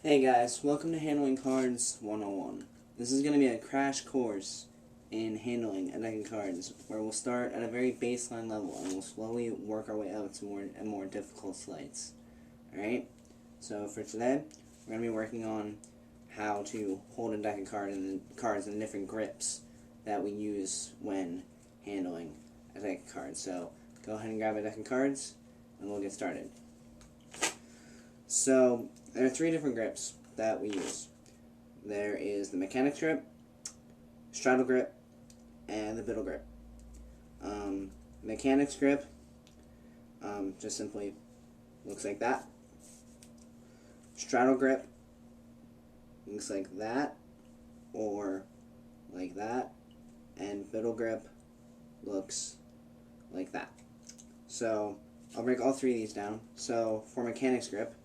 Hey guys, welcome to Handling Cards 101. This is going to be a crash course in handling a deck of cards, where we'll start at a very baseline level and we'll slowly work our way up to more and more difficult slides. Alright, so for today, we're going to be working on how to hold a deck of cards and the different grips that we use when handling a deck of cards. So go ahead and grab a deck of cards and we'll get started. So there are three different grips that we use. There is the mechanics grip, straddle grip, and the biddle grip. Mechanics grip just simply looks like that. Straddle grip looks like that, or like that, and biddle grip looks like that. So I'll break all three of these down. So for mechanics grip,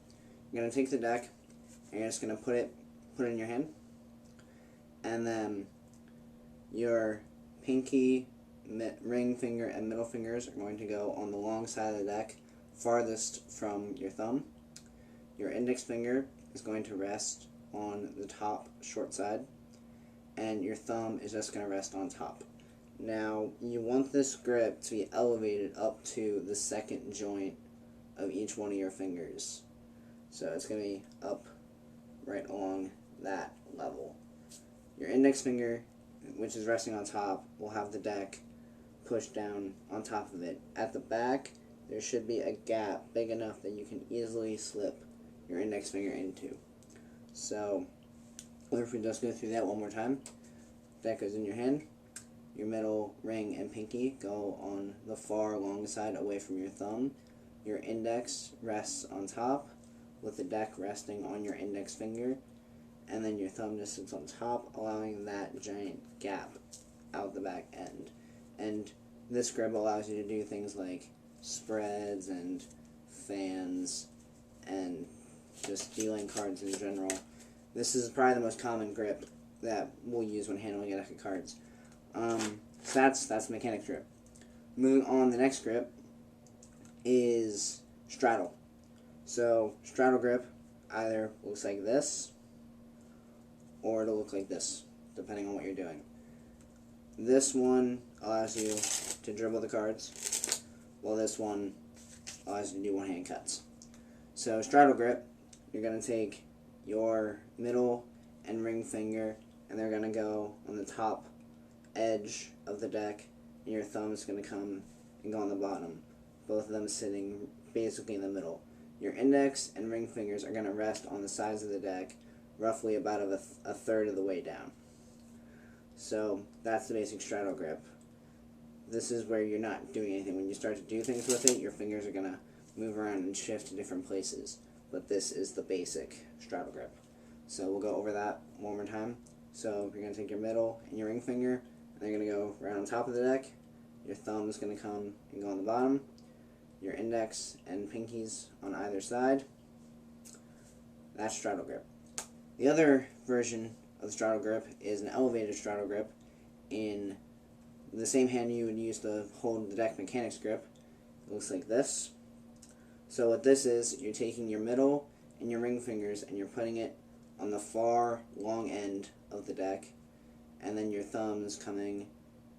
you're going to take the deck and you're just going to put it in your hand, and then your pinky, ring finger, and middle fingers are going to go on the long side of the deck farthest from your thumb. Your index finger is going to rest on the top short side, and your thumb is just going to rest on top. Now, you want this grip to be elevated up to the second joint of each one of your fingers. So it's going to be up right along that level. Your index finger, which is resting on top, will have the deck pushed down on top of it. At the back, there should be a gap big enough that you can easily slip your index finger into. So if we just go through that one more time, deck goes in your hand, your middle, ring, and pinky go on the far long side away from your thumb. Your index rests on top, with the deck resting on your index finger, and then your thumb just sits on top, allowing that giant gap out the back end. And this grip allows you to do things like spreads and fans and just dealing cards in general. This is probably the most common grip that we'll use when handling a deck of cards. So that's mechanic grip. Moving on, the next grip is straddle. So straddle grip either looks like this, or it'll look like this, depending on what you're doing. This one allows you to dribble the cards, while this one allows you to do one-hand cuts. So straddle grip, you're going to take your middle and ring finger, and they're going to go on the top edge of the deck, and your thumb is going to come and go on the bottom, both of them sitting basically in the middle. Your index and ring fingers are going to rest on the sides of the deck, roughly about a third of the way down. So that's the basic straddle grip. This is where you're not doing anything. When you start to do things with it, your fingers are going to move around and shift to different places. But this is the basic straddle grip. So we'll go over that one more time. So you're going to take your middle and your ring finger, and they're going to go right on top of the deck. Your thumb is going to come and go on the bottom. Your index and pinkies on either side. That's straddle grip. The other version of the straddle grip is an elevated straddle grip. In the same hand you would use to hold the deck mechanics grip. It looks like this. So what this is, you're taking your middle and your ring fingers and you're putting it on the far long end of the deck, and then your thumb is coming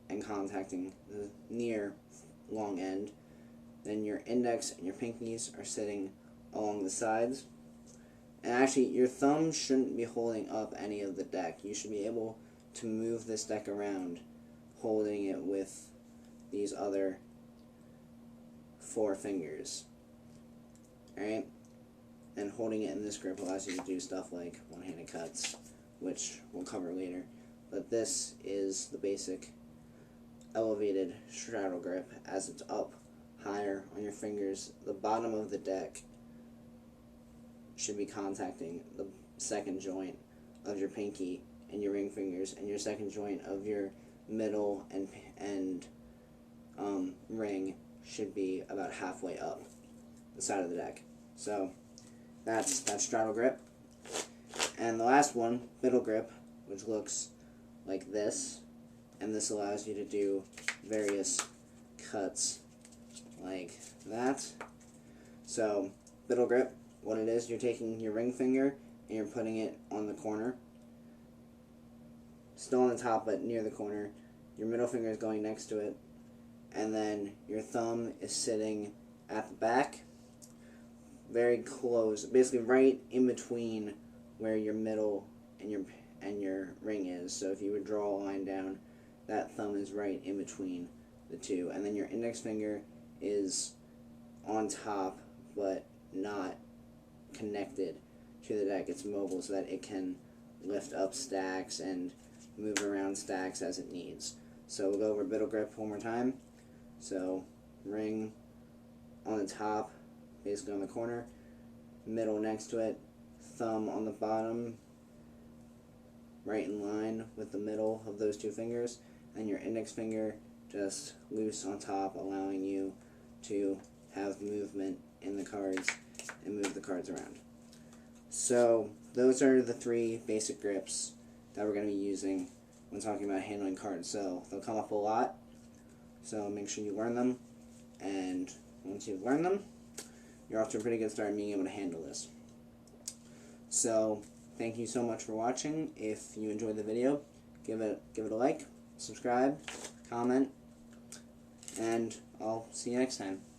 and contacting the near long end. Then your index and your pinkies are sitting along the sides. And actually, your thumb shouldn't be holding up any of the deck. You should be able to move this deck around, holding it with these other four fingers. Alright? And holding it in this grip allows you to do stuff like one-handed cuts, which we'll cover later. But this is the basic elevated straddle grip. As it's up higher on your fingers, the bottom of the deck should be contacting the second joint of your pinky and your ring fingers, and your second joint of your middle and ring should be about halfway up the side of the deck. So that's straddle grip. And the last one, biddle grip, which looks like this, and this allows you to do various cuts like that. So, biddle grip, what it is, you're taking your ring finger and you're putting it on the corner, still on the top but near the corner. Your middle finger is going next to it, and then your thumb is sitting at the back, very close, basically right in between where your middle and your ring is. So if you would draw a line down, that thumb is right in between the two, and then your index finger is on top but not connected to the deck. It's mobile so that it can lift up stacks and move around stacks as it needs. So we'll go over middle grip one more time. So ring on the top, basically on the corner, middle next to it, thumb on the bottom, right in line with the middle of those two fingers, and your index finger just loose on top, allowing you to have movement in the cards and move the cards around. So those are the three basic grips that we're going to be using when talking about handling cards. So they'll come up a lot, so make sure you learn them, and once you've learned them, you're off to a pretty good start in being able to handle this. So thank you so much for watching. If you enjoyed the video, give it a like, subscribe, comment, and I'll see you next time.